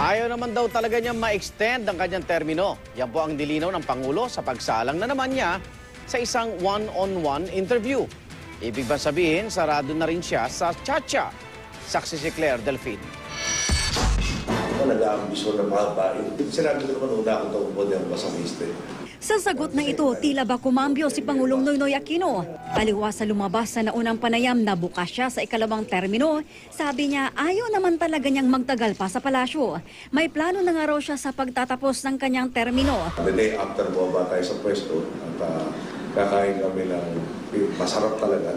Ayaw naman daw talaga niya ma-extend ang kanyang termino. Yan po ang nilinaw ng Pangulo sa pagsalang na naman niya sa isang one-on-one interview. Ibig ba sabihin, sarado na rin siya sa Chacha? Saksi si Claire Delfin. Nag-aambisyon na mahaba. Sinabi ko naman una akong taumpo niya sa mister. Sa sagot na ito, tila ba kumambyo si Pangulong Noynoy Aquino. Taliwas sa lumabas na unang panayam na bukas siya sa ikalawang termino, sabi niya ayaw naman talaga niyang magtagal pa sa palasyo. May plano na nga raw siya sa pagtatapos ng kanyang termino. The day after bumaba tayo sa pwesto at kakain kami ng masarap talaga.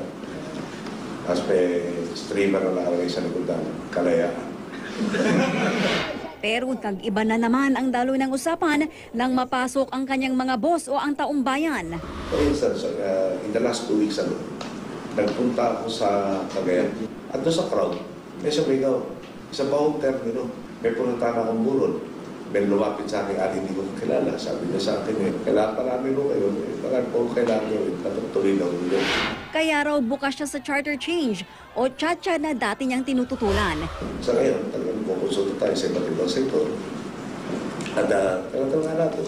As may streamer na nakalagay sa likod ng Kalayaan. Pero tag-iba na naman ang daloy ng usapan nang mapasok ang kanyang mga boss o ang taong bayan. For instance, in the last 2 weeks ago, nagpunta ako sa Cagayan. At doon sa crowd, may sabi ko, isa pa akong termino, may pununtahan akong buron. May lumapit sa akin, hindi ko kilala. Sabi niya sa akin, kailangan pa namin ko kayo. Bakit po kailangan gawin? Tuloy daw nyo. Kaya raw bukas siya sa charter change o Chacha na dati niyang tinututulan. Sa ngayon, talagang kukonsulta tayo sa iba't ibang sektor. At talagang natin,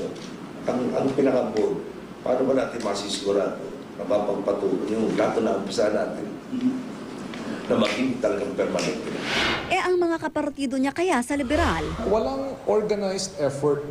ang pinaka-board, paano ba natin masisigurado na mapagpatuloy yung lahat na umpisa natin na maging talagang permanent. Ang mga kapartido niya kaya sa liberal. Walang organized effort,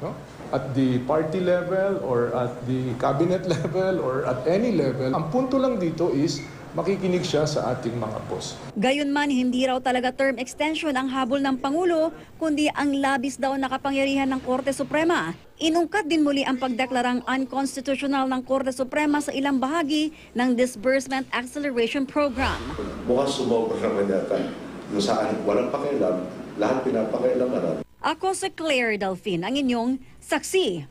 no? At the party level or at the cabinet level or at any level. Ang punto lang dito is makikinig siya sa ating mga boss. Gayunman, hindi raw talaga term extension ang habol ng Pangulo, kundi ang labis daw na kapangyarihan ng Korte Suprema. Inungkat din muli ang pagdeklarang unconstitutional ng Korte Suprema sa ilang bahagi ng Disbursement Acceleration Program. Bukas sumobra naman yata. Kung saan walang pakialam, lahat pinapakailaman. Ako si Claire Delfin, ang inyong saksi.